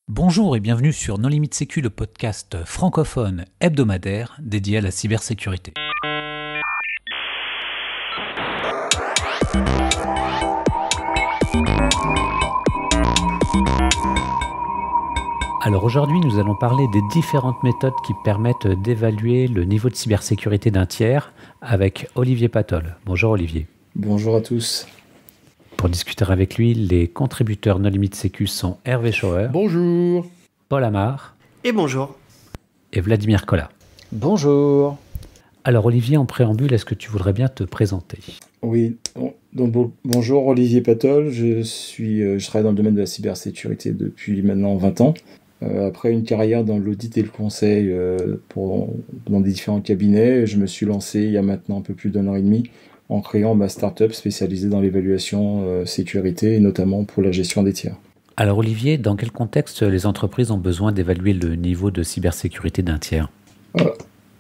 Bonjour et bienvenue sur Non Limite Sécu, le podcast francophone hebdomadaire dédié à la cybersécurité. Alors aujourd'hui, nous allons parler des différentes méthodes qui permettent d'évaluer le niveau de cybersécurité d'un tiers avec Olivier Patol. Bonjour Olivier. Bonjour à tous. Pour discuter avec lui, les contributeurs Non Limite Sécu sont Hervé Schauer. Bonjour. Paul Amar. Et bonjour. Et Vladimir Kolla. Bonjour. Alors Olivier, en préambule, est-ce que tu voudrais bien te présenter ? Oui, donc bonjour Olivier Patol, je travaille dans le domaine de la cybersécurité depuis maintenant 20 ans. Après une carrière dans l'audit et le conseil dans des différents cabinets, je me suis lancé il y a maintenant un peu plus d'1 an et demi en créant ma start-up spécialisée dans l'évaluation sécurité et notamment pour la gestion des tiers. Alors Olivier, dans quel contexte les entreprises ont besoin d'évaluer le niveau de cybersécurité d'un tiers ?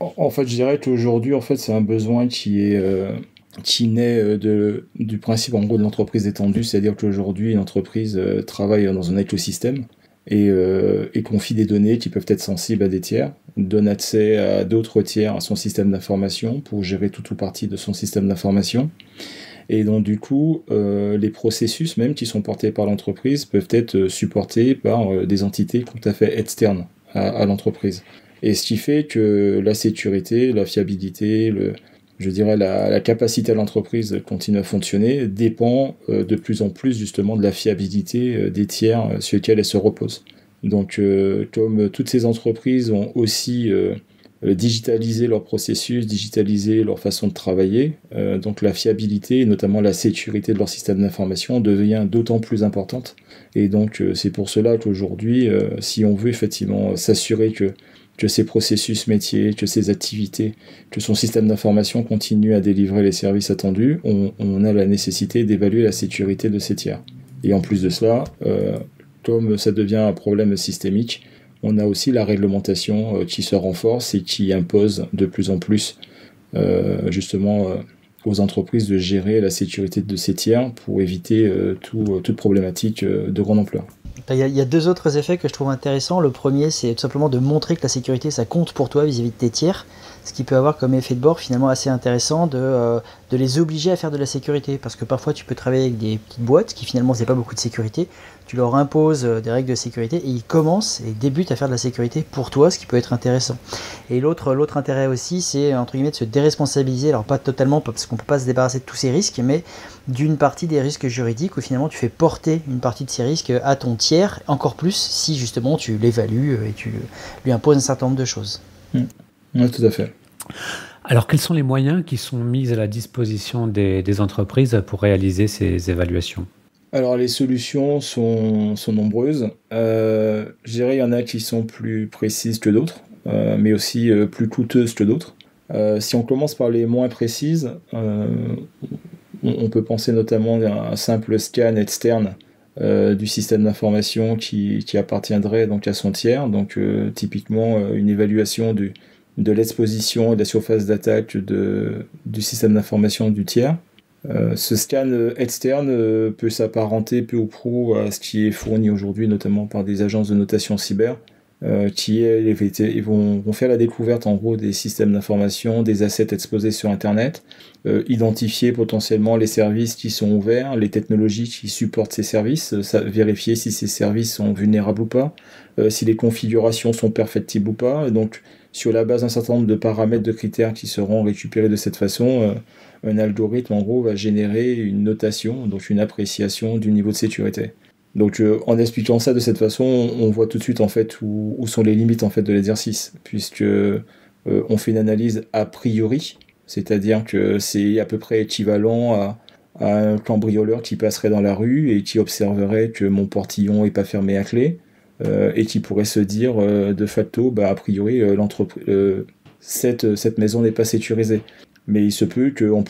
En fait, je dirais qu'aujourd'hui, c'est un besoin qui naît du principe en gros de l'entreprise étendue, c'est-à-dire qu'aujourd'hui, une entreprise travaille dans un écosystème et confie des données qui peuvent être sensibles à des tiers, donne accès à d'autres tiers à son système d'information pour gérer tout ou partie de son système d'information. Et donc du coup, les processus même qui sont portés par l'entreprise peuvent être supportés par des entités tout à fait externes à l'entreprise. Et ce qui fait que la sécurité, la fiabilité, la capacité à l'entreprise de continuer à fonctionner dépend de plus en plus justement de la fiabilité des tiers sur lesquels elle se repose. Donc comme toutes ces entreprises ont aussi digitalisé leurs processus, digitalisé leur façon de travailler, donc la fiabilité et notamment la sécurité de leur système d'information devient d'autant plus importante. Et donc c'est pour cela qu'aujourd'hui, si on veut effectivement s'assurer que ces processus métiers, que ces activités, que son système d'information continue à délivrer les services attendus, on a la nécessité d'évaluer la sécurité de ces tiers. Et en plus de cela, comme ça devient un problème systémique, on a aussi la réglementation qui se renforce et qui impose de plus en plus aux entreprises de gérer la sécurité de ces tiers pour éviter toute problématique de grande ampleur. Il y a deux autres effets que je trouve intéressants. Le premier, c'est tout simplement de montrer que la sécurité, ça compte pour toi vis-à-vis de tes tiers, ce qui peut avoir comme effet de bord finalement assez intéressant de les obliger à faire de la sécurité. Parce que parfois, tu peux travailler avec des petites boîtes qui finalement ne font pas beaucoup de sécurité. Tu leur imposes des règles de sécurité et ils commencent et débutent à faire de la sécurité pour toi, ce qui peut être intéressant. Et l'autre intérêt aussi, c'est entre guillemets de se déresponsabiliser. Alors pas totalement, parce qu'on ne peut pas se débarrasser de tous ces risques, mais d'une partie des risques juridiques où finalement tu fais porter une partie de ces risques à ton tiers, encore plus si justement tu l'évalues et tu lui imposes un certain nombre de choses. Oui, tout à fait. Alors quels sont les moyens qui sont mis à la disposition des entreprises pour réaliser ces évaluations ? Alors les solutions sont nombreuses. Je dirais il y en a qui sont plus précises que d'autres, mais aussi plus coûteuses que d'autres. Si on commence par les moins précises, on peut penser notamment à un simple scan externe du système d'information qui appartiendrait donc à son tiers. Donc typiquement une évaluation de l'exposition et de la surface d'attaque du système d'information du tiers. Ce scan externe peut s'apparenter peu ou prou à ce qui est fourni aujourd'hui, notamment par des agences de notation cyber, ils vont faire la découverte en gros des systèmes d'information, des assets exposés sur Internet, identifier potentiellement les services qui sont ouverts, les technologies qui supportent ces services, vérifier si ces services sont vulnérables ou pas, si les configurations sont perfectibles ou pas. Et donc, sur la base d'un certain nombre de paramètres, de critères qui seront récupérés de cette façon, un algorithme en gros va générer une notation, donc une appréciation du niveau de sécurité. Donc en expliquant ça de cette façon, on voit tout de suite en fait où sont les limites en fait de l'exercice, puisque on fait une analyse a priori, c'est-à-dire que c'est à peu près équivalent à un cambrioleur qui passerait dans la rue et qui observerait que mon portillon n'est pas fermé à clé et qui pourrait se dire de facto, a priori cette maison n'est pas sécurisée. Mais il se peut qu'en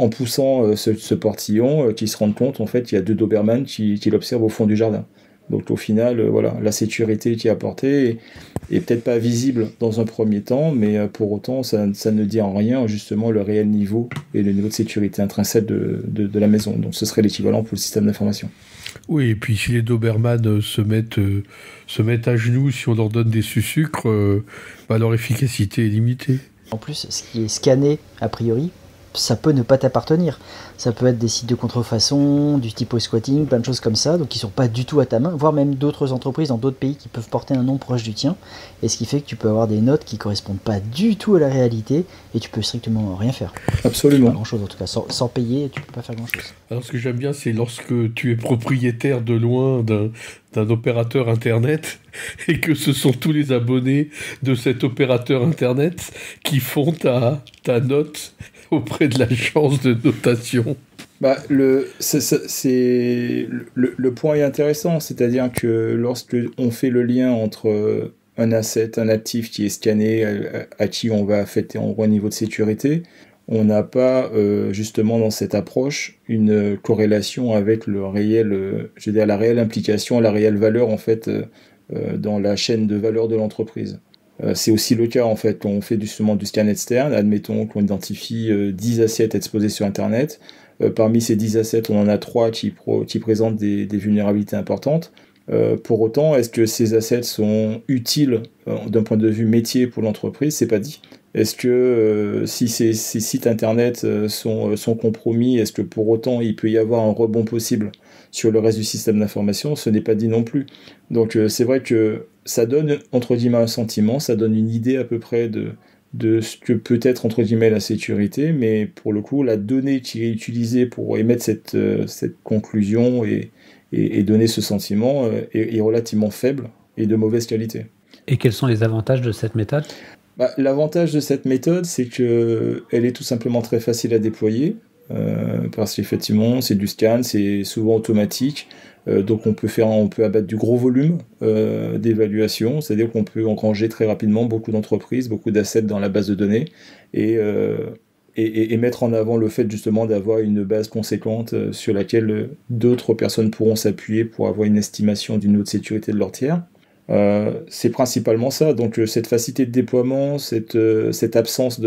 poussant ce portillon, qu'il se rende compte en fait qu'il y a 2 Doberman qui l'observent au fond du jardin. Donc au final, la sécurité qui est apportée est peut-être pas visible dans un premier temps, mais pour autant ça ne dit en rien justement le réel niveau et le niveau de sécurité intrinsèque de la maison. Donc ce serait l'équivalent pour le système d'information. Oui, et puis si les Doberman se mettent à genoux, si on leur donne des sucres, leur efficacité est limitée. En plus, ce qui est scanné, a priori, ça peut ne pas t'appartenir. Ça peut être des sites de contrefaçon, du type squatting, plein de choses comme ça, donc qui sont pas du tout à ta main, voire même d'autres entreprises dans d'autres pays qui peuvent porter un nom proche du tien, et ce qui fait que tu peux avoir des notes qui correspondent pas du tout à la réalité, et tu peux strictement rien faire. Absolument. Pas grand chose en tout cas, sans payer, tu peux pas faire grand chose. Alors ce que j'aime bien, c'est lorsque tu es propriétaire de loin d'un opérateur Internet et que ce sont tous les abonnés de cet opérateur Internet qui font ta note auprès de l'agence de notation. Le point est intéressant, c'est-à-dire que lorsque on fait le lien entre un asset, un actif qui est scanné, à qui on va affecter en gros un niveau de sécurité, on n'a pas justement dans cette approche une corrélation avec le réel, la réelle implication, la réelle valeur en fait dans la chaîne de valeur de l'entreprise. C'est aussi le cas en fait quand on fait justement du scan externe. Admettons qu'on identifie 10 assets exposés sur Internet. Parmi ces 10 assets, on en a 3 qui présentent des vulnérabilités importantes. Pour autant, est-ce que ces assets sont utiles d'un point de vue métier pour l'entreprise? C'est pas dit. Est-ce que si ces sites Internet sont compromis, est-ce que pour autant il peut y avoir un rebond possible sur le reste du système d'information? Ce n'est pas dit non plus. Donc c'est vrai que ça donne entre guillemets un sentiment, ça donne une idée à peu près de ce que peut être entre guillemets la sécurité, mais pour le coup la donnée qui est utilisée pour émettre cette conclusion et donner ce sentiment est relativement faible et de mauvaise qualité. Et quels sont les avantages de cette méthode ? L'avantage de cette méthode, c'est qu'elle est tout simplement très facile à déployer, parce qu'effectivement c'est du scan, c'est souvent automatique, donc on peut abattre du gros volume d'évaluation, c'est-à-dire qu'on peut engranger très rapidement beaucoup d'entreprises, beaucoup d'assets dans la base de données, et mettre en avant le fait justement d'avoir une base conséquente sur laquelle d'autres personnes pourront s'appuyer pour avoir une estimation du niveau de sécurité de leur tiers. C'est principalement ça, donc cette facilité de déploiement, cette absence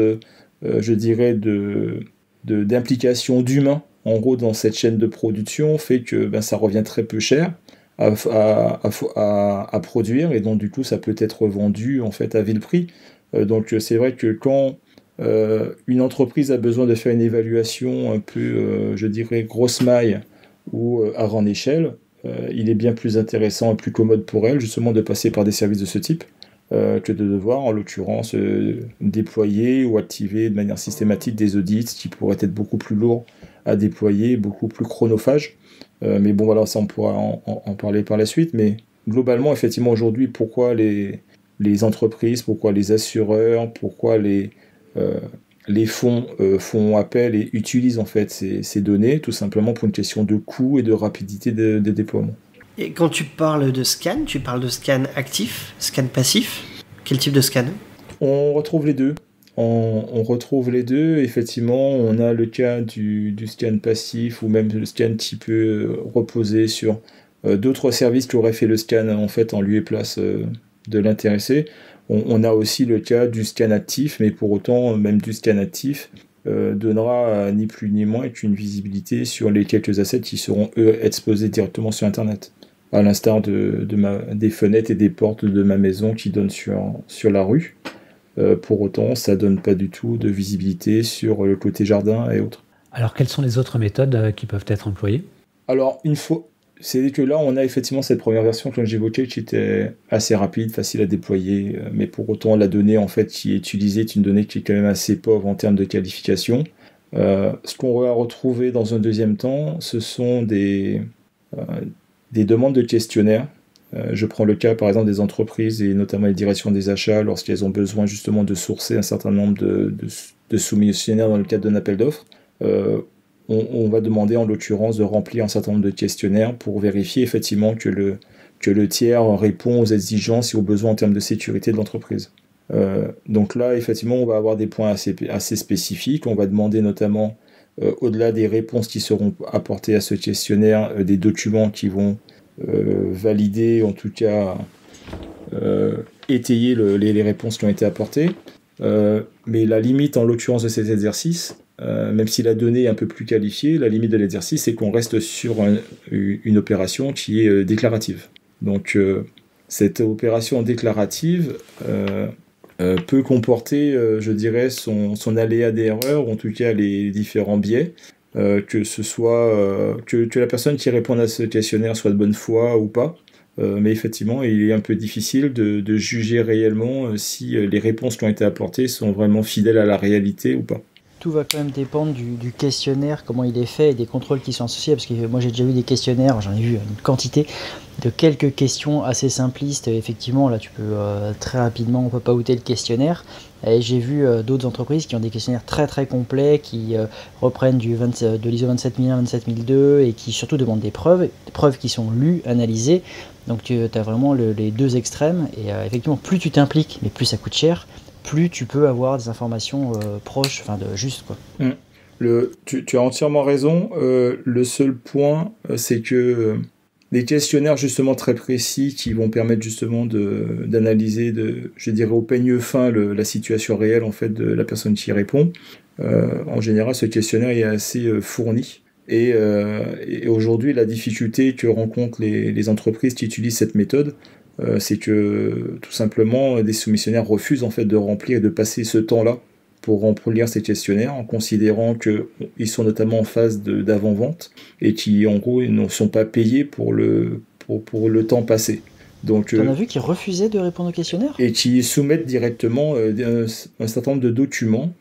d'implication d'humain en gros dans cette chaîne de production fait que ça revient très peu cher à produire, et donc du coup ça peut être vendu en fait à vil prix. Donc c'est vrai que quand une entreprise a besoin de faire une évaluation un peu grosse maille ou à grande échelle, il est bien plus intéressant et plus commode pour elle justement de passer par des services de ce type que de devoir en l'occurrence déployer ou activer de manière systématique des audits qui pourraient être beaucoup plus lourds à déployer, beaucoup plus chronophages. Mais bon voilà, ça on pourra en parler par la suite, mais globalement effectivement aujourd'hui pourquoi les entreprises, pourquoi les assureurs, pourquoi les fonds font appel et utilisent en fait ces données, tout simplement pour une question de coût et de rapidité de déploiement. Et quand tu parles de scan, tu parles de scan actif, scan passif? Quel type de scan? On retrouve les deux. On retrouve les deux. Effectivement, on a le cas du scan passif ou même le scan qui peut reposer sur d'autres services qui auraient fait le scan en fait en lieu et place de l'intéressé. On a aussi le cas du scan actif, mais pour autant, même du scan actif donnera ni plus ni moins qu'une visibilité sur les quelques assets qui seront, eux, exposés directement sur Internet. À l'instar des fenêtres et des portes de ma maison qui donnent sur la rue. Pour autant, ça ne donne pas du tout de visibilité sur le côté jardin et autres. Alors, quelles sont les autres méthodes qui peuvent être employées ? Alors, c'est que là, on a effectivement cette première version que j'évoquais qui était assez rapide, facile à déployer, mais pour autant, la donnée en fait qui est utilisée est une donnée qui est quand même assez pauvre en termes de qualification. Ce qu'on va retrouver dans un deuxième temps, ce sont des demandes de questionnaires. Je prends le cas par exemple des entreprises et notamment les directions des achats lorsqu'elles ont besoin justement de sourcer un certain nombre de soumissionnaires dans le cadre d'un appel d'offres. On va demander en l'occurrence de remplir un certain nombre de questionnaires pour vérifier effectivement que le tiers répond aux exigences et aux besoins en termes de sécurité de l'entreprise. Donc là effectivement on va avoir des points assez spécifiques. On va demander notamment au-delà des réponses qui seront apportées à ce questionnaire, des documents qui vont valider, en tout cas étayer les réponses qui ont été apportées. Mais la limite en l'occurrence de cet exercice, même si la donnée est un peu plus qualifiée, la limite de l'exercice, c'est qu'on reste sur une opération qui est déclarative. Donc, cette opération déclarative peut comporter, je dirais, son aléa d'erreur, ou en tout cas les différents biais, que ce soit que la personne qui répond à ce questionnaire soit de bonne foi ou pas. Mais effectivement, il est un peu difficile de juger réellement si les réponses qui ont été apportées sont vraiment fidèles à la réalité ou pas. Tout va quand même dépendre du questionnaire, comment il est fait et des contrôles qui sont associés, parce que moi j'ai déjà vu des questionnaires, j'en ai vu une quantité de quelques questions assez simplistes. Effectivement, là tu peux très rapidement pop outer le questionnaire. Et j'ai vu d'autres entreprises qui ont des questionnaires très très complets, qui reprennent de l'ISO 27001, 27002 et qui surtout demandent des preuves qui sont lues, analysées. Donc tu as vraiment les deux extrêmes, et effectivement plus tu t'impliques, mais plus ça coûte cher, plus tu peux avoir des informations proches, enfin justes, quoi. Tu as entièrement raison. Le seul point, c'est que des questionnaires justement très précis qui vont permettre justement d'analyser, je dirais au peigne fin, la situation réelle en fait de la personne qui répond. En général, ce questionnaire est assez fourni. Et aujourd'hui, la difficulté que rencontrent les entreprises qui utilisent cette méthode, c'est que tout simplement des soumissionnaires refusent en fait de remplir et de passer ce temps-là pour remplir ces questionnaires, en considérant qu'ils sont notamment en phase d'avant-vente et qui en gros ne sont pas payés pour le temps passé. Donc, t'en as vu qui refusaient de répondre au questionnaire et qui soumettent directement un certain nombre de documents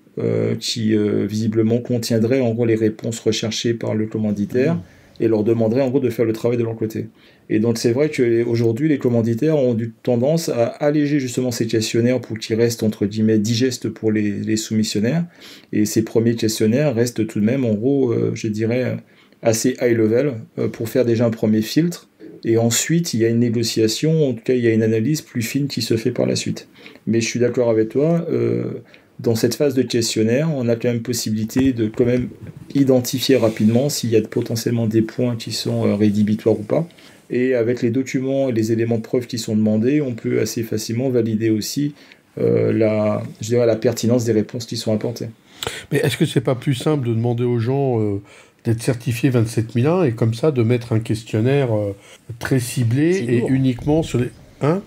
qui visiblement contiendraient en gros les réponses recherchées par le commanditaire. Et leur demanderait en gros de faire le travail de leur côté. Et donc c'est vrai qu'aujourd'hui les commanditaires ont eu tendance à alléger justement ces questionnaires pour qu'ils restent entre guillemets digestes pour les soumissionnaires. Et ces premiers questionnaires restent tout de même en gros, je dirais, assez high level pour faire déjà un premier filtre. Et ensuite il y a une négociation, en tout cas il y a une analyse plus fine qui se fait par la suite. Mais je suis d'accord avec toi. Dans cette phase de questionnaire, on a quand même possibilité de quand même identifier rapidement s'il y a potentiellement des points qui sont rédhibitoires ou pas. Et avec les documents et les éléments de preuve qui sont demandés, on peut assez facilement valider aussi la pertinence des réponses qui sont apportées. Mais est-ce que c'est pas plus simple de demander aux gens d'être certifiés 27001 et comme ça de mettre un questionnaire très ciblé et uniquement sur les...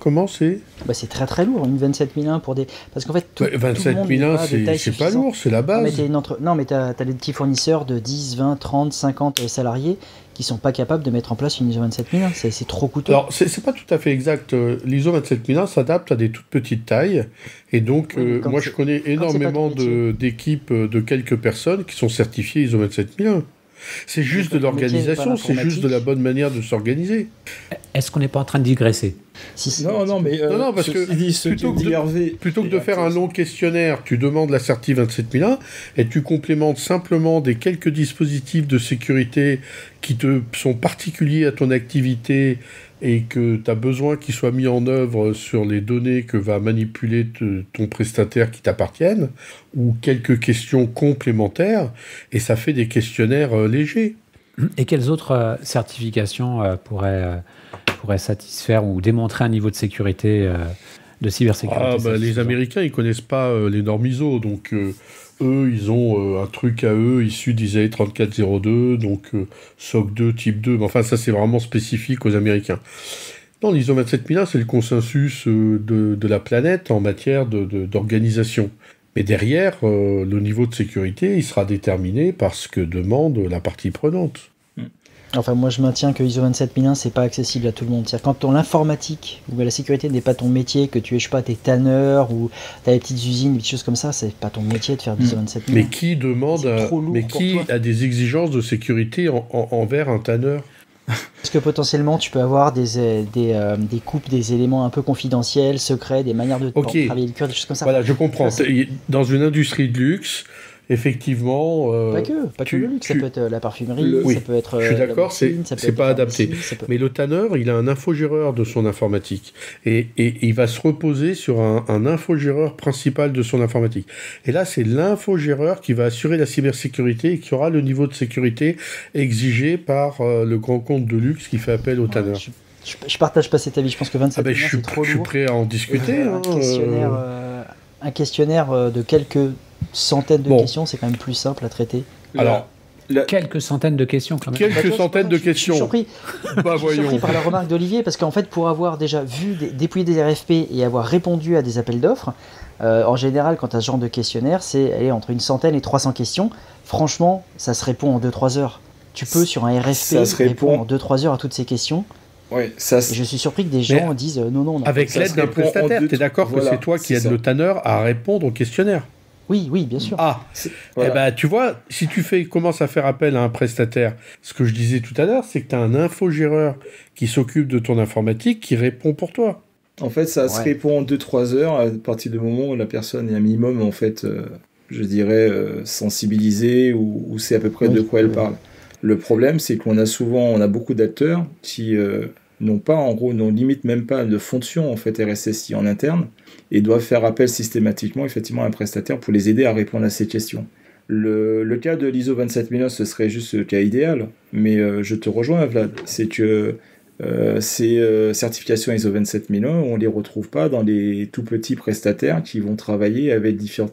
Comment c'est c'est très très lourd, une 27001 pour des... Parce qu'en fait, tout le monde 27001, c'est pas lourd, c'est la base. Non, mais t'as des petits fournisseurs de 10, 20, 30, 50 salariés qui sont pas capables de mettre en place une ISO 27001, c'est trop coûteux. Alors, c'est pas tout à fait exact. L'ISO 27001 s'adapte à des toutes petites tailles, et donc, moi je connais énormément d'équipes de quelques personnes qui sont certifiées ISO 27001. C'est juste de l'organisation, c'est juste de la bonne manière de s'organiser. Est-ce qu'on n'est pas en train de digresser ? Non, parce que plutôt que de faire un long questionnaire, tu demandes la certif 27001 et tu complémentes simplement des quelques dispositifs de sécurité qui te sont particuliers à ton activité et que tu as besoin qu'ils soient mis en œuvre sur les données que va manipuler ton prestataire qui t'appartiennent, ou quelques questions complémentaires, et ça fait des questionnaires légers. Et quelles autres certifications pourraient satisfaire ou démontrer un niveau de sécurité, de cybersécurité les Américains, ils connaissent pas les normes ISO, donc... eux, ils ont un truc à eux issu d'ISAE 3402, donc SOC 2, type 2. Mais enfin, ça, c'est vraiment spécifique aux Américains. Non, l'ISO 27001, c'est le consensus de la planète en matière d'organisation. Mais derrière, le niveau de sécurité, il sera déterminé par ce que demande la partie prenante. Enfin, moi, je maintiens que ISO 27001, c'est pas accessible à tout le monde. C'est-à-dire, quand l'informatique ou la sécurité n'est pas ton métier, que tu es, je sais pas, t'es tanneur ou t'as des petites usines, des choses comme ça, c'est pas ton métier de faire ISO 27001. Mais qui demande, a des exigences de sécurité envers un tanneur ? Parce que potentiellement, tu peux avoir des coupes, des éléments un peu confidentiels, secrets, des manières de travailler le cuir, des choses comme ça. Voilà, je comprends. Dans une industrie de luxe, effectivement... pas que le luxe, ça peut être la parfumerie, ça peut être... Je suis d'accord, c'est pas adapté. Mais le tanneur, il a un infogéreur de son informatique. Et il va se reposer sur un infogéreur principal de son informatique. Et là, c'est l'infogéreur qui va assurer la cybersécurité et qui aura le niveau de sécurité exigé par le grand compte de luxe qui fait appel au tanneur. Je partage pas cet avis, je pense que 27 c'est trop lourd. Je suis prêt à en discuter. Un questionnaire un questionnaire de quelques centaines de questions, c'est quand même plus simple à traiter. Alors, quelques centaines de questions quand même. Quelques centaines de questions. Je suis surpris par la remarque d'Olivier, parce qu'en fait, pour avoir déjà vu déployer des RFP et avoir répondu à des appels d'offres, en général, quand tu as ce genre de questionnaire, c'est entre une centaine et 300 questions. Franchement, ça se répond en 2-3 heures. Tu peux, sur un RFP, répondre en 2-3 heures à toutes ces questions. Ouais, et je suis surpris que des gens disent non. Avec l'aide d'un prestataire, tu es d'accord que c'est toi qui aide le tanneur à répondre au questionnaire? Oui, bien sûr. Eh ben, tu vois, si tu commences à faire appel à un prestataire, ce que je disais tout à l'heure, c'est que tu as un infogéreur qui s'occupe de ton informatique qui répond pour toi. En fait, ça se répond en 2-3 heures à partir du moment où la personne est un minimum, en fait, je dirais, sensibilisée ou sait à peu près de quoi elle parle. Le problème, c'est qu'on a beaucoup d'acteurs qui n'ont limite même pas de fonction en fait RSSI en interne et doivent faire appel systématiquement effectivement à un prestataire pour les aider à répondre à ces questions. Le cas de l'ISO 27001, ce serait juste le cas idéal, mais je te rejoins, Vlad, c'est que ces certifications ISO 27001, on les retrouve pas dans les tout petits prestataires qui vont travailler avec différentes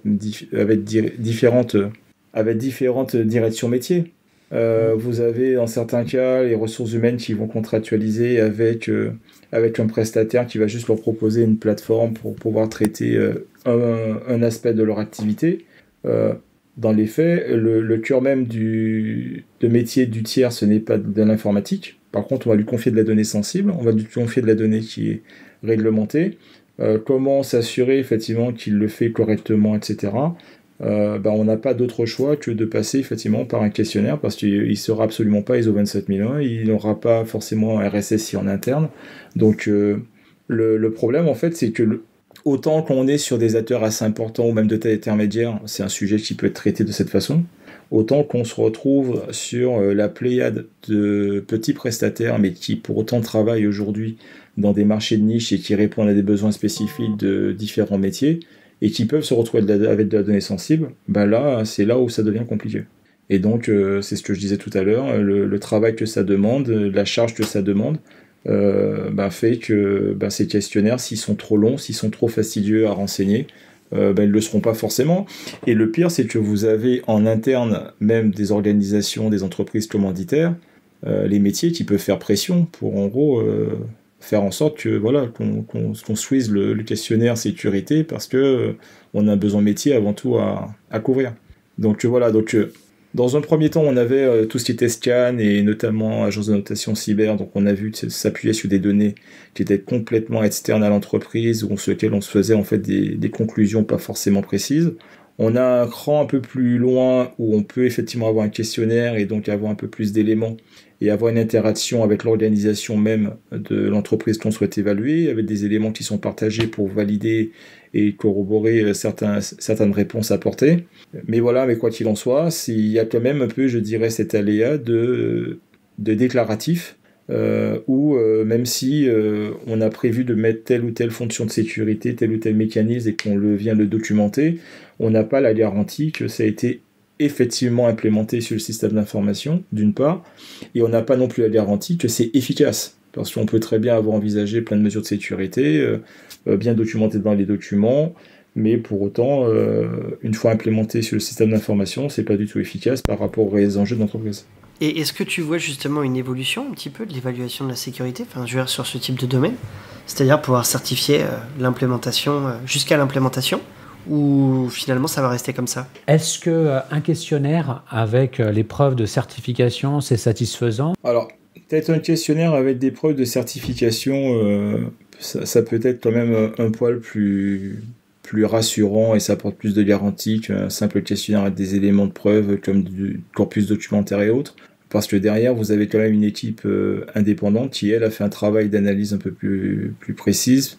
directions métiers. Vous avez dans certains cas les ressources humaines qui vont contractualiser avec un prestataire qui va juste leur proposer une plateforme pour pouvoir traiter un aspect de leur activité. Dans les faits, le cœur même de métier du tiers, ce n'est pas de l'informatique. Par contre, on va lui confier de la donnée sensible, on va lui confier de la donnée qui est réglementée. Comment s'assurer effectivement qu'il le fait correctement, etc. On n'a pas d'autre choix que de passer effectivement par un questionnaire parce qu'il ne sera absolument pas ISO 27001, il n'aura pas forcément un RSSI en interne. Donc le problème en fait c'est que autant qu'on est sur des acteurs assez importants ou même de taille intermédiaire, c'est un sujet qui peut être traité de cette façon, autant qu'on se retrouve sur la pléiade de petits prestataires mais qui pour autant travaillent aujourd'hui dans des marchés de niche et qui répondent à des besoins spécifiques de différents métiers et qui peuvent se retrouver avec de la donnée sensible, là, c'est là où ça devient compliqué. Et donc, c'est ce que je disais tout à l'heure, le travail que ça demande, la charge que ça demande, fait que ces questionnaires, s'ils sont trop longs, s'ils sont trop fastidieux à renseigner, ils ne le seront pas forcément. Et le pire, c'est que vous avez en interne même des organisations, des entreprises commanditaires, les métiers qui peuvent faire pression pour, en gros... faire en sorte que qu'on squeeze le questionnaire sécurité parce que on a un besoin métier avant tout à couvrir. Donc dans un premier temps on avait tout ce qui était scan et notamment agence de notation cyber, donc on a vu s'appuyer sur des données qui étaient complètement externes à l'entreprise ou sur lesquelles on se faisait en fait des conclusions pas forcément précises. On a un cran un peu plus loin où on peut effectivement avoir un questionnaire et donc avoir un peu plus d'éléments et avoir une interaction avec l'organisation même de l'entreprise qu'on souhaite évaluer, avec des éléments qui sont partagés pour valider et corroborer certaines réponses apportées. Mais quoi qu'il en soit, il y a quand même un peu, je dirais, cet aléa de déclaratif, où même si on a prévu de mettre telle ou telle fonction de sécurité, tel ou tel mécanisme et qu'on vient le documenter, on n'a pas la garantie que ça a été effectivement implémenté sur le système d'information, d'une part, et on n'a pas non plus la garantie que c'est efficace, parce qu'on peut très bien avoir envisagé plein de mesures de sécurité, bien documentées dans les documents, mais pour autant, une fois implémenté sur le système d'information, c'est pas du tout efficace par rapport aux réels enjeux de l'entreprise. Et est-ce que tu vois justement une évolution un petit peu de l'évaluation de la sécurité, sur ce type de domaine, c'est-à-dire pouvoir certifier l'implémentation jusqu'à l'implémentation, ou finalement ça va rester comme ça? Est-ce qu'un questionnaire avec les preuves de certification, c'est satisfaisant? Alors, peut-être un questionnaire avec des preuves de certification, ça peut être quand même un poil plus rassurant et ça apporte plus de garantie qu'un simple questionnaire avec des éléments de preuve comme du corpus documentaire et autres. Parce que derrière, vous avez quand même une équipe indépendante qui, elle, a fait un travail d'analyse un peu plus précise,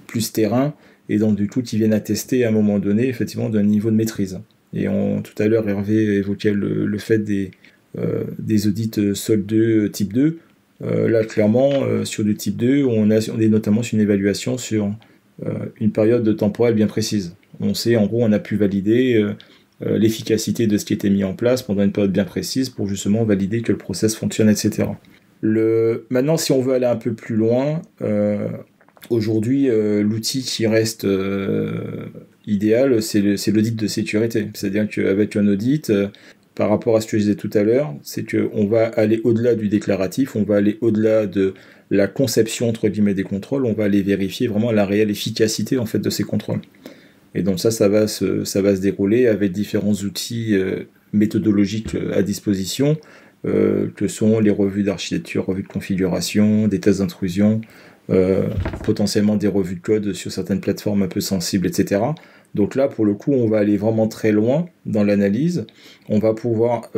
plus terrain, et donc du coup qui viennent attester à un moment donné effectivement d'un niveau de maîtrise. Et tout à l'heure Hervé évoquait le fait des audits SOC 2 type 2. Là clairement sur du type 2 on est notamment sur une évaluation sur une période temporelle bien précise. On sait en gros on a pu valider l'efficacité de ce qui était mis en place pendant une période bien précise pour justement valider que le process fonctionne, etc. Maintenant si on veut aller un peu plus loin, Aujourd'hui, l'outil qui reste idéal, c'est l'audit de sécurité. C'est-à-dire qu'avec un audit, par rapport à ce que je disais tout à l'heure, c'est qu'on va aller au-delà du déclaratif, on va aller au-delà de la conception entre guillemets des contrôles, on va aller vérifier vraiment la réelle efficacité en fait de ces contrôles. Et donc ça va se dérouler avec différents outils méthodologiques à disposition, que sont les revues d'architecture, revues de configuration, des tests d'intrusion, potentiellement des revues de code sur certaines plateformes un peu sensibles, etc. Donc là, pour le coup, on va aller vraiment très loin dans l'analyse. On va pouvoir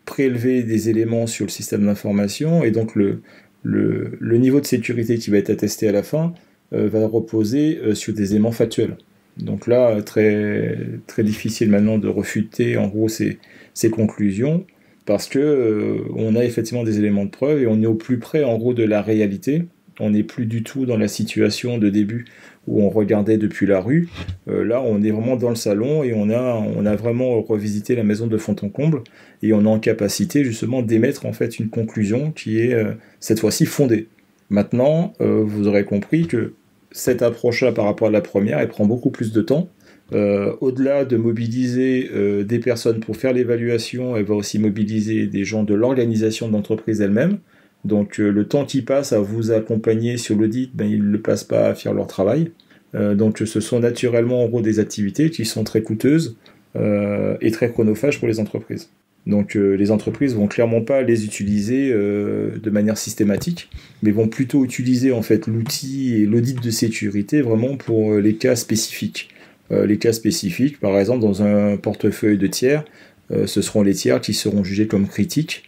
prélever des éléments sur le système d'information, et donc le niveau de sécurité qui va être attesté à la fin va reposer sur des éléments factuels. Donc là, très, très difficile maintenant de refuter en gros ces conclusions, parce que on a effectivement des éléments de preuve et on est au plus près en gros de la réalité. On n'est plus du tout dans la situation de début où on regardait depuis la rue. Là, on est vraiment dans le salon et on a vraiment revisité la maison de fond en comble, et on est en capacité justement d'émettre en fait une conclusion qui est cette fois-ci fondée. Maintenant, vous aurez compris que cette approche-là par rapport à la première, elle prend beaucoup plus de temps. Au-delà de mobiliser des personnes pour faire l'évaluation, elle va aussi mobiliser des gens de l'organisation de l'entreprise elle-même. Donc le temps qu'ils passent à vous accompagner sur l'audit, ils ne le passent pas à faire leur travail. Donc ce sont naturellement en gros des activités qui sont très coûteuses et très chronophages pour les entreprises. Donc les entreprises vont clairement pas les utiliser de manière systématique, mais vont plutôt utiliser en fait l'outil et l'audit de sécurité vraiment pour les cas spécifiques. Les cas spécifiques, par exemple, dans un portefeuille de tiers, ce seront les tiers qui seront jugés comme critiques,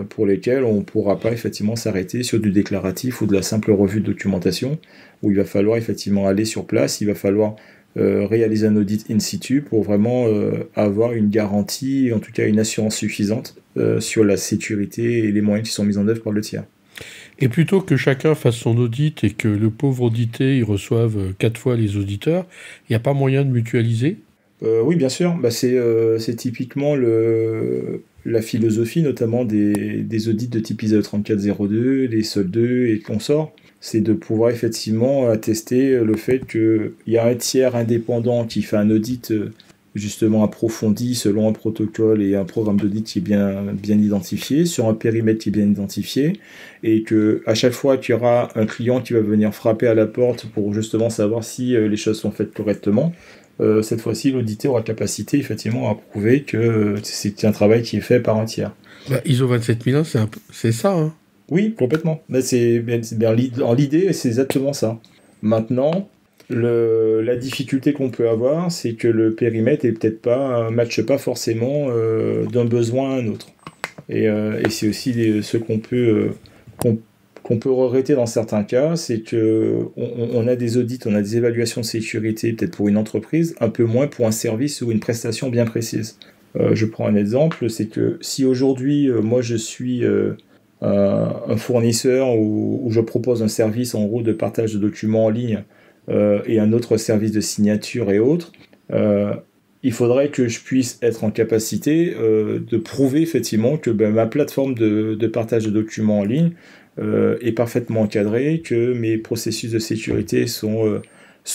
pour lesquels on ne pourra pas effectivement s'arrêter sur du déclaratif ou de la simple revue de documentation, où il va falloir effectivement aller sur place, il va falloir réaliser un audit in situ pour vraiment avoir une garantie, en tout cas une assurance suffisante sur la sécurité et les moyens qui sont mis en œuvre par le tiers. Et plutôt que chacun fasse son audit et que le pauvre audité il reçoive 4 fois les auditeurs, il n'y a pas moyen de mutualiser ? Oui, bien sûr. C'est typiquement la philosophie, notamment des audits de type ISO 3402, les SOL 2 et consorts. C'est de pouvoir effectivement attester le fait qu'il y a un tiers indépendant qui fait un audit justement approfondi selon un protocole et un programme d'audit qui est bien identifié, sur un périmètre qui est bien identifié, et qu'à chaque fois qu'il y aura un client qui va venir frapper à la porte pour justement savoir si les choses sont faites correctement, cette fois-ci l'auditeur aura capacité effectivement à prouver que c'est un travail qui est fait par un tiers. ISO 27001, c'est ça, hein. Oui, complètement. C'est bien l'idée, c'est exactement ça. Maintenant, la difficulté qu'on peut avoir, c'est que le périmètre matche pas forcément d'un besoin à un autre. Et c'est aussi ce qu'on peut regretter dans certains cas, c'est qu'on a des audits, on a des évaluations de sécurité peut-être pour une entreprise, un peu moins pour un service ou une prestation bien précise. Je prends un exemple, c'est que si aujourd'hui, moi je suis un fournisseur où je propose un service en gros de partage de documents en ligne et un autre service de signature et autres, il faudrait que je puisse être en capacité de prouver effectivement que ma plateforme de partage de documents en ligne est parfaitement encadrée, que mes processus de sécurité sont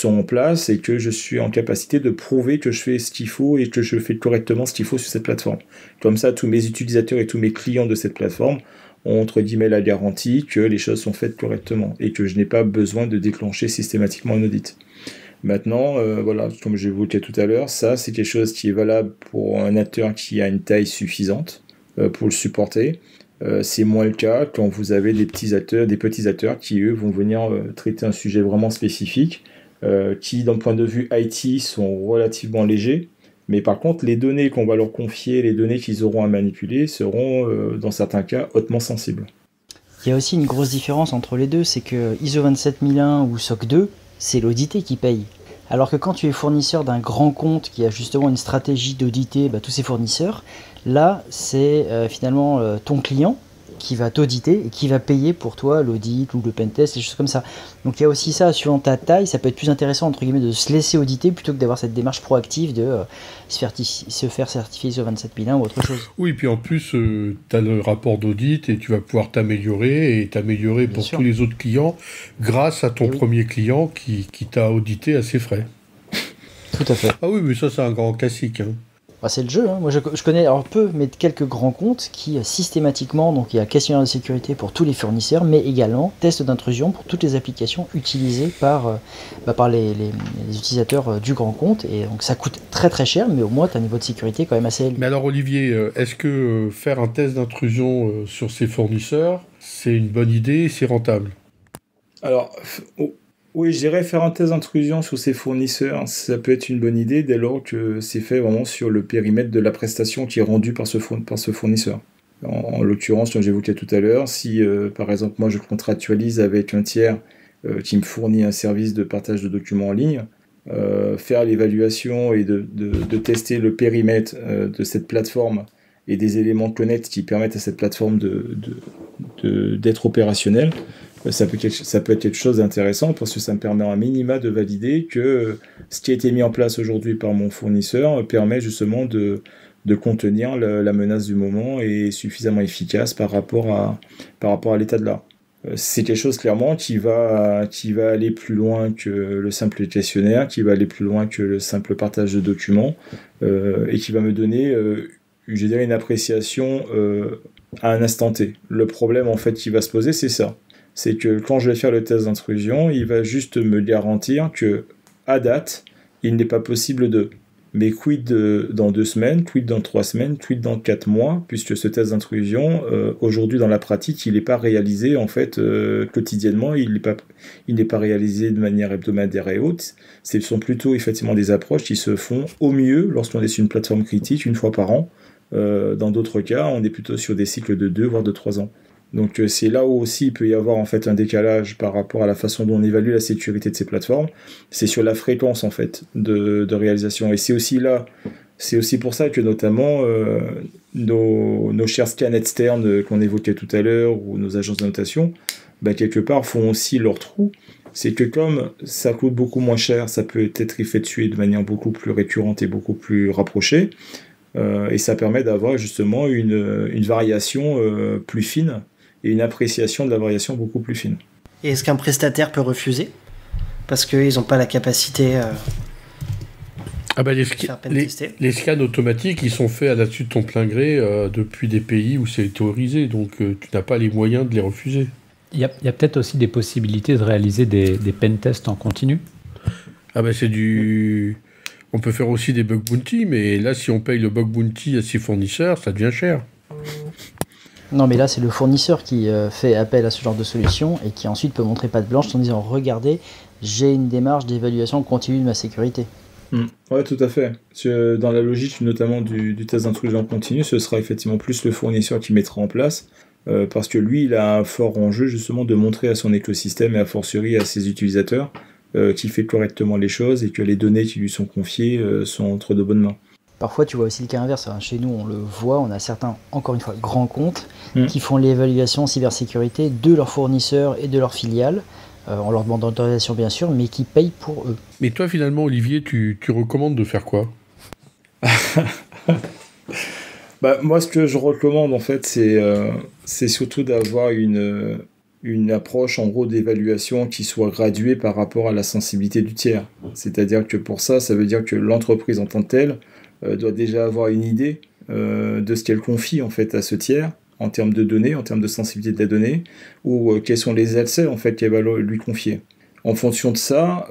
en place et que je suis en capacité de prouver que je fais ce qu'il faut et que je fais correctement ce qu'il faut sur cette plateforme. Comme ça, tous mes utilisateurs et tous mes clients de cette plateforme ont entre guillemets la garantie que les choses sont faites correctement et que je n'ai pas besoin de déclencher systématiquement un audit. Maintenant, voilà, comme j'évoquais tout à l'heure, ça c'est quelque chose qui est valable pour un acteur qui a une taille suffisante pour le supporter. C'est moins le cas quand vous avez des petits acteurs qui eux vont venir traiter un sujet vraiment spécifique, qui d'un point de vue IT sont relativement légers. Mais par contre, les données qu'on va leur confier, les données qu'ils auront à manipuler, seront, dans certains cas, hautement sensibles. Il y a aussi une grosse différence entre les deux, c'est que ISO 27001 ou SOC 2, c'est l'audité qui paye. Alors que quand tu es fournisseur d'un grand compte qui a justement une stratégie d'auditer tous ses fournisseurs, là, c'est finalement ton client qui va t'auditer et qui va payer pour toi l'audit ou le pentest, des choses comme ça. Donc il y a aussi ça, suivant ta taille, ça peut être plus intéressant entre guillemets de se laisser auditer plutôt que d'avoir cette démarche proactive de se faire certifier sur 27001 ou autre chose. Oui, puis en plus, tu as le rapport d'audit et tu vas pouvoir t'améliorer pour tous les autres clients grâce à ton premier client qui t'a audité à ses frais. Tout à fait. Ah oui, mais ça c'est un grand classique. Hein. Bah, c'est le jeu, hein. Moi je connais alors peu, mais quelques grands comptes qui systématiquement, donc il y a questionnaire de sécurité pour tous les fournisseurs, mais également test d'intrusion pour toutes les applications utilisées par les utilisateurs du grand compte, et donc ça coûte très très cher, mais au moins tu as un niveau de sécurité quand même assez élevé. Mais alors Olivier, est-ce que faire un test d'intrusion sur ses fournisseurs, c'est une bonne idée et c'est rentable? Alors, oui, je dirais faire un test d'intrusion sur ses fournisseurs, ça peut être une bonne idée dès lors que c'est fait vraiment sur le périmètre de la prestation qui est rendue par ce fournisseur. En l'occurrence, comme j'évoquais tout à l'heure, si par exemple moi je contractualise avec un tiers qui me fournit un service de partage de documents en ligne, faire l'évaluation et de tester le périmètre de cette plateforme et des éléments connectés qui permettent à cette plateforme d'être opérationnelle, ça peut être quelque chose d'intéressant parce que ça me permet à minima de valider que ce qui a été mis en place aujourd'hui par mon fournisseur permet justement de contenir la menace du moment et est suffisamment efficace par rapport à l'état de l'art. C'est quelque chose clairement qui va aller plus loin que le simple questionnaire, qui va aller plus loin que le simple partage de documents et qui va me donner je dirais une appréciation à un instant T. Le problème en fait qui va se poser, c'est ça. C'est que quand je vais faire le test d'intrusion, il va juste me garantir que, à date, il n'est pas possible de. Mais quid dans 2 semaines, quid dans 3 semaines, quid dans 4 mois, puisque ce test d'intrusion, aujourd'hui dans la pratique, il n'est pas réalisé en fait quotidiennement, il n'est pas réalisé de manière hebdomadaire et haute. Ce sont plutôt effectivement des approches qui se font au mieux lorsqu'on est sur une plateforme critique, une fois par an. Dans d'autres cas, on est plutôt sur des cycles de 2 voire de 3 ans. Donc c'est là où aussi il peut y avoir en fait un décalage par rapport à la façon dont on évalue la sécurité de ces plateformes. C'est sur la fréquence en fait de réalisation. Et c'est aussi pour ça que notamment nos chers scans externes qu'on évoquait tout à l'heure ou nos agences de notation, quelque part font aussi leur trou. C'est que comme ça coûte beaucoup moins cher, ça peut être effectué de manière beaucoup plus récurrente et beaucoup plus rapprochée. Et ça permet d'avoir justement une variation plus fine et une appréciation de la variation beaucoup plus fine. Et est-ce qu'un prestataire peut refuser parce qu'ils n'ont pas la capacité de faire pentester? Les scans automatiques, ils sont faits à la suite de ton plein gré depuis des pays où c'est autorisé, donc tu n'as pas les moyens de les refuser. Il y a peut-être aussi des possibilités de réaliser des pentests en continu. C'est du... On peut faire aussi des bug bounty, mais là, si on paye le bug bounty à ses fournisseurs, ça devient cher. Non, mais là, c'est le fournisseur qui fait appel à ce genre de solution et qui ensuite peut montrer patte blanche en disant « Regardez, j'ai une démarche d'évaluation continue de ma sécurité. » Ouais, tout à fait. Dans la logique notamment du test d'intrusion continue, ce sera effectivement plus le fournisseur qui mettra en place parce que lui, il a un fort enjeu justement de montrer à son écosystème et a fortiori à ses utilisateurs qu'il fait correctement les choses et que les données qui lui sont confiées sont entre de bonnes mains. Parfois, tu vois aussi le cas inverse. Chez nous, on le voit, on a certains, encore une fois, grands comptes qui font l'évaluation cybersécurité de leurs fournisseurs et de leurs filiales, en leur demandant l'autorisation bien sûr, mais qui payent pour eux. Mais toi, finalement, Olivier, tu recommandes de faire quoi? Moi, ce que je recommande, en fait, c'est surtout d'avoir une approche, en gros, d'évaluation qui soit graduée par rapport à la sensibilité du tiers. C'est-à-dire que pour ça veut dire que l'entreprise en tant que telle doit déjà avoir une idée de ce qu'elle confie en fait à ce tiers en termes de données, en termes de sensibilité de la donnée, ou quels sont les accès en fait qu'elle va lui confier. En fonction de ça,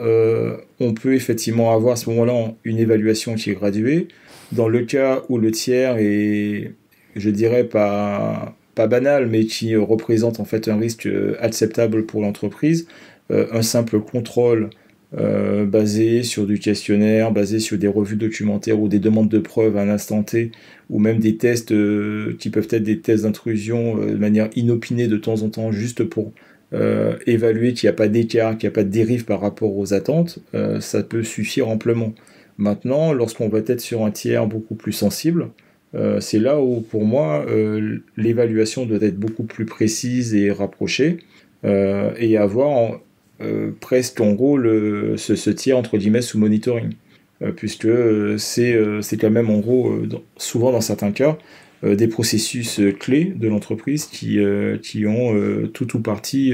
on peut effectivement avoir à ce moment-là une évaluation qui est graduée. Dans le cas où le tiers est, je dirais pas banal, mais qui représente en fait un risque acceptable pour l'entreprise, un simple contrôle basé sur du questionnaire, basé sur des revues documentaires ou des demandes de preuves à un instant T, ou même des tests qui peuvent être des tests d'intrusion de manière inopinée de temps en temps, juste pour évaluer qu'il n'y a pas d'écart, qu'il n'y a pas de dérive par rapport aux attentes, ça peut suffire amplement. Maintenant, lorsqu'on va être sur un tiers beaucoup plus sensible, C'est là où, pour moi, l'évaluation doit être beaucoup plus précise et rapprochée, et avoir presque en gros ce tiers entre guillemets sous monitoring, puisque c'est quand même en gros, souvent dans certains cas, des processus clés de l'entreprise qui ont tout ou partie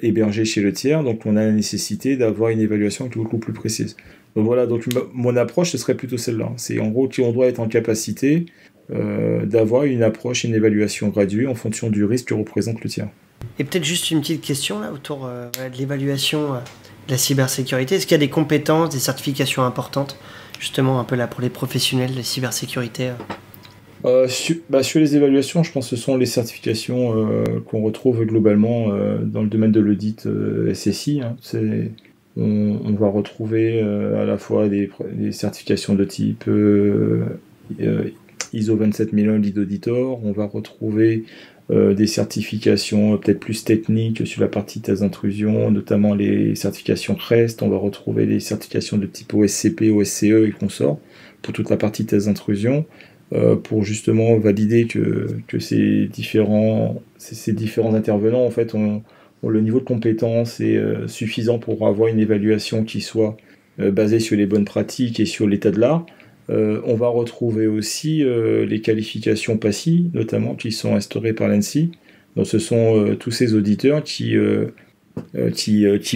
hébergé chez le tiers, donc on a la nécessité d'avoir une évaluation qui est beaucoup plus précise. Donc voilà, donc mon approche ce serait plutôt celle-là. C'est en gros qu'on doit être en capacité d'avoir une approche, une évaluation graduée en fonction du risque que représente le tiers. Et peut-être juste une petite question là, autour de l'évaluation de la cybersécurité. Est-ce qu'il y a des compétences, des certifications importantes, justement un peu là pour les professionnels de cybersécurité sur les évaluations, je pense que ce sont les certifications qu'on retrouve globalement dans le domaine de l'audit SSI. Hein. On va retrouver à la fois des certifications de type ISO 27001 Lead Auditor, on va retrouver des certifications peut-être plus techniques sur la partie test d'intrusion, notamment les certifications CREST, on va retrouver les certifications de type OSCP, OSCE et consorts pour toute la partie test d'intrusion, pour justement valider que ces différents intervenants en fait ont le niveau de compétence est suffisant pour avoir une évaluation qui soit basée sur les bonnes pratiques et sur l'état de l'art. On va retrouver aussi les qualifications PASI, notamment, qui sont instaurées par l'ANSSI. Donc, ce sont tous ces auditeurs qui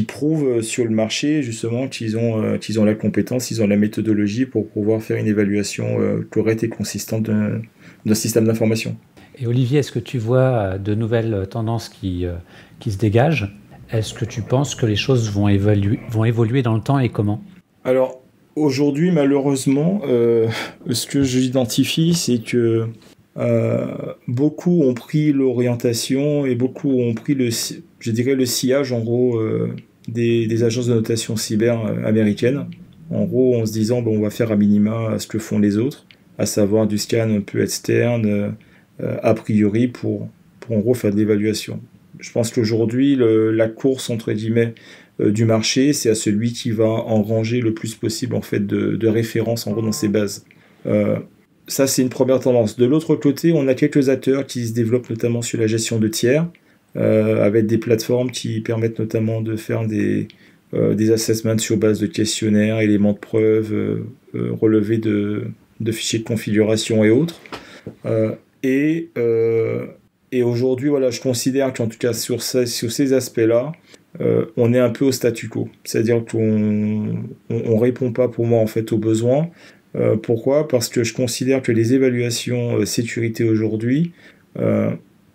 prouvent sur le marché, justement, qu'ils ont la compétence, ils ont la méthodologie pour pouvoir faire une évaluation correcte et consistante d'un système d'information. Et Olivier, est-ce que tu vois de nouvelles tendances qui se dégagent? Est-ce que tu penses que les choses vont évoluer dans le temps et comment? Alors, aujourd'hui, malheureusement, ce que j'identifie, c'est que beaucoup ont pris l'orientation et beaucoup ont pris le sillage, en gros, des agences de notation cyber américaines. En gros, en se disant, bon, on va faire à minima ce que font les autres, à savoir du scan un peu externe, a priori, pour en gros faire de l'évaluation. Je pense qu'aujourd'hui, la course, entre guillemets, du marché, c'est à celui qui va engranger le plus possible en fait de références en gros dans ses bases. Ça, c'est une première tendance. De l'autre côté, on a quelques acteurs qui se développent notamment sur la gestion de tiers, avec des plateformes qui permettent notamment de faire des assessments sur base de questionnaires, éléments de preuve, relevés de fichiers de configuration et autres. Et aujourd'hui, voilà, je considère qu'en tout cas sur ces aspects-là, on est un peu au statu quo. C'est-à-dire qu'on répond pas pour moi en fait aux besoins. Pourquoi ? Parce que je considère que les évaluations sécurité aujourd'hui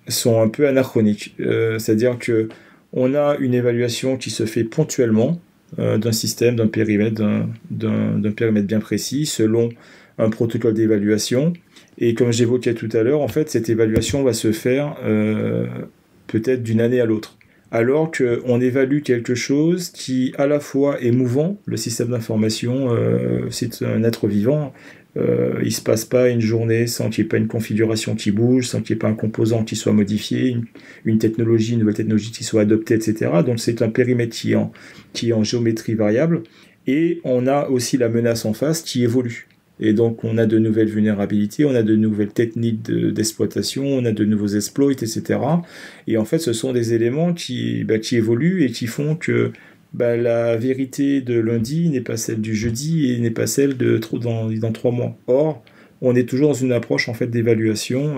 sont un peu anachroniques. C'est-à-dire que on a une évaluation qui se fait ponctuellement d'un système, d'un périmètre bien précis, selon un protocole d'évaluation. Et comme j'évoquais tout à l'heure, en fait, cette évaluation va se faire peut-être d'une année à l'autre. Alors qu'on évalue quelque chose qui, à la fois, est mouvant. Le système d'information, c'est un être vivant. Il ne se passe pas une journée sans qu'il n'y ait pas une configuration qui bouge, sans qu'il n'y ait pas un composant qui soit modifié, une nouvelle technologie qui soit adoptée, etc. Donc c'est un périmètre qui est en géométrie variable. Et on a aussi la menace en face qui évolue. Et donc, on a de nouvelles vulnérabilités, on a de nouvelles techniques d'exploitation, on a de nouveaux exploits, etc. Et en fait, ce sont des éléments qui évoluent et qui font que la vérité de lundi n'est pas celle du jeudi et n'est pas celle dans 3 mois. Or, on est toujours dans une approche en fait d'évaluation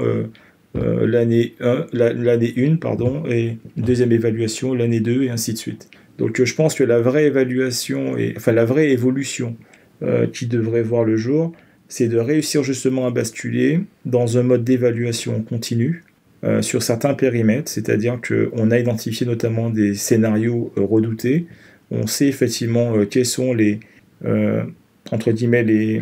l'année 1, et deuxième évaluation l'année 2, et ainsi de suite. Donc, je pense que la vraie évaluation, la vraie évolution qui devrait voir le jour, c'est de réussir justement à basculer dans un mode d'évaluation continue sur certains périmètres, c'est-à-dire qu'on a identifié notamment des scénarios redoutés, on sait effectivement quels sont entre guillemets les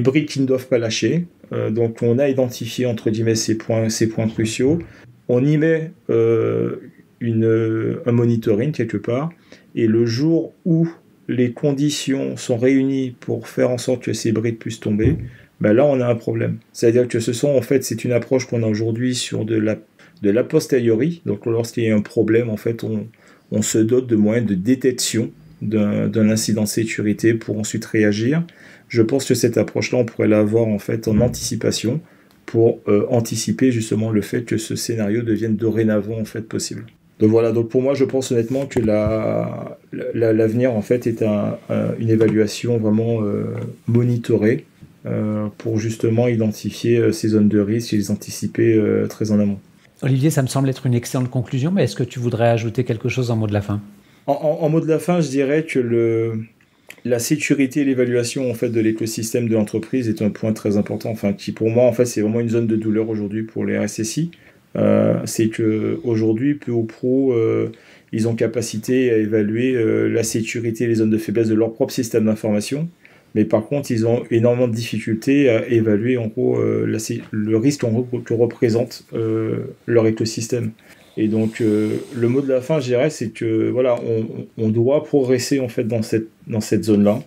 briques qui ne doivent pas lâcher, donc on a identifié entre guillemets ces points cruciaux, on y met un monitoring quelque part, et le jour où les conditions sont réunies pour faire en sorte que ces briques puissent tomber, là on a un problème. C'est-à-dire que c'est une approche qu'on a aujourd'hui sur de la posteriori. Donc lorsqu'il y a un problème, en fait, on se dote de moyens de détection d'un incident de sécurité pour ensuite réagir. Je pense que cette approche-là, on pourrait l'avoir en fait en anticipation pour anticiper justement le fait que ce scénario devienne dorénavant en fait possible. Donc voilà, donc pour moi, je pense honnêtement que l'avenir en fait est une évaluation vraiment monitorée pour justement identifier ces zones de risque et les anticiper très en amont. Olivier, ça me semble être une excellente conclusion, mais est-ce que tu voudrais ajouter quelque chose en mot de la fin ? En mot de la fin, je dirais que la sécurité et l'évaluation en fait de l'écosystème de l'entreprise est un point très important, enfin qui pour moi en fait c'est vraiment une zone de douleur aujourd'hui pour les RSSI. C'est que aujourd'hui, peu ou prou, ils ont capacité à évaluer la sécurité et les zones de faiblesse de leur propre système d'information, mais par contre, ils ont énormément de difficultés à évaluer en gros le risque en gros, que représente leur écosystème. Et donc, le mot de la fin, je dirais, c'est que voilà, on doit progresser en fait dans cette zone-là.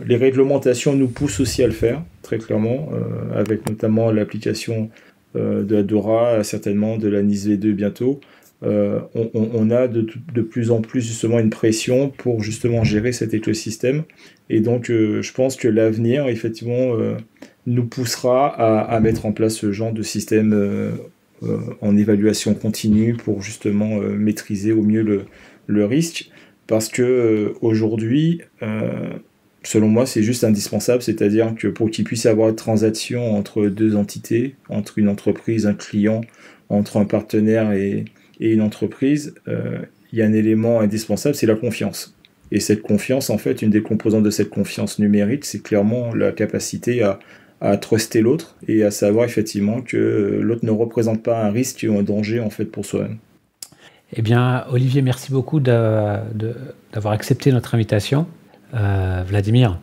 Les réglementations nous poussent aussi à le faire, très clairement, avec notamment l'application de la DORA, certainement de la NIS V2 bientôt. On a de plus en plus justement une pression pour justement gérer cet écosystème. Et donc, je pense que l'avenir, effectivement, nous poussera à mettre en place ce genre de système en évaluation continue pour justement maîtriser au mieux le risque. Parce que aujourd'hui, selon moi, c'est juste indispensable, c'est-à-dire que pour qu'il puisse y avoir une transaction entre deux entités, entre une entreprise, un client, entre un partenaire et une entreprise, il y a un élément indispensable, c'est la confiance. Et cette confiance, en fait, une des composantes de cette confiance numérique, c'est clairement la capacité à truster l'autre et à savoir effectivement que l'autre ne représente pas un risque ou un danger en fait pour soi-même. Eh bien, Olivier, merci beaucoup d'avoir accepté notre invitation. Vladimir.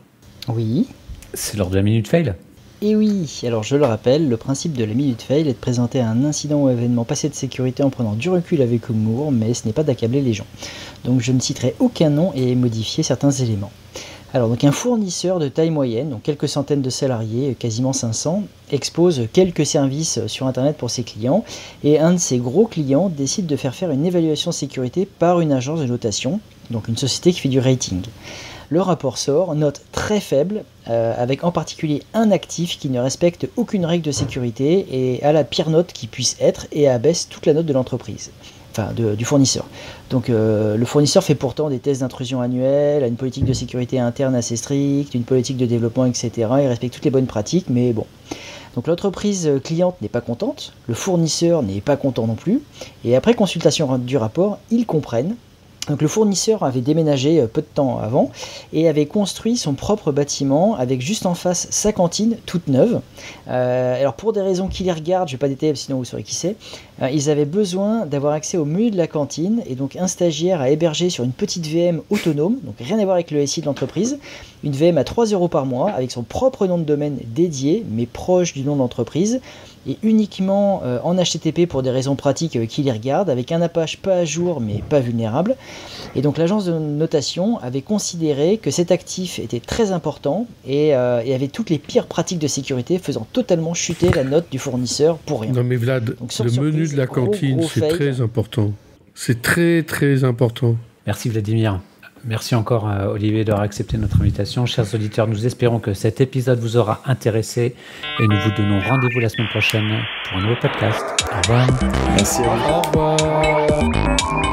Oui. C'est l'heure de la Minute Fail. Et oui, alors je le rappelle, le principe de la Minute Fail est de présenter un incident ou événement passé de sécurité en prenant du recul avec humour, mais ce n'est pas d'accabler les gens. Donc je ne citerai aucun nom et modifier certains éléments. Alors donc un fournisseur de taille moyenne, donc quelques centaines de salariés, quasiment 500, expose quelques services sur internet pour ses clients, et un de ses gros clients décide de faire une évaluation sécurité par une agence de notation, donc une société qui fait du rating. Le rapport sort, note très faible, avec en particulier un actif qui ne respecte aucune règle de sécurité et a la pire note qui puisse être et abaisse toute la note de l'entreprise, enfin du fournisseur. Donc le fournisseur fait pourtant des tests d'intrusion annuels, a une politique de sécurité interne assez stricte, une politique de développement, etc. Il respecte toutes les bonnes pratiques, mais bon. Donc l'entreprise cliente n'est pas contente, le fournisseur n'est pas content non plus, et après consultation du rapport, ils comprennent. Donc le fournisseur avait déménagé peu de temps avant et avait construit son propre bâtiment avec juste en face sa cantine toute neuve. Alors pour des raisons qui les regardent, je ne vais pas détailler sinon vous saurez qui c'est, ils avaient besoin d'avoir accès au menu de la cantine et donc un stagiaire a hébergé sur une petite VM autonome, donc rien à voir avec le SI de l'entreprise, une VM à 3 € par mois avec son propre nom de domaine dédié mais proche du nom de l'entreprise et uniquement en HTTP pour des raisons pratiques qui les regardent, avec un Apache pas à jour mais pas vulnérable. Et donc l'agence de notation avait considéré que cet actif était très important et avait toutes les pires pratiques de sécurité, faisant totalement chuter la note du fournisseur pour rien. Non mais Vlad, donc, le menu de la cantine, c'est très important. C'est très très important. Merci Vladimir. Merci encore Olivier d'avoir accepté notre invitation. Chers auditeurs, nous espérons que cet épisode vous aura intéressé et nous vous donnons rendez-vous la semaine prochaine pour un nouveau podcast. Au revoir. Merci. Au revoir.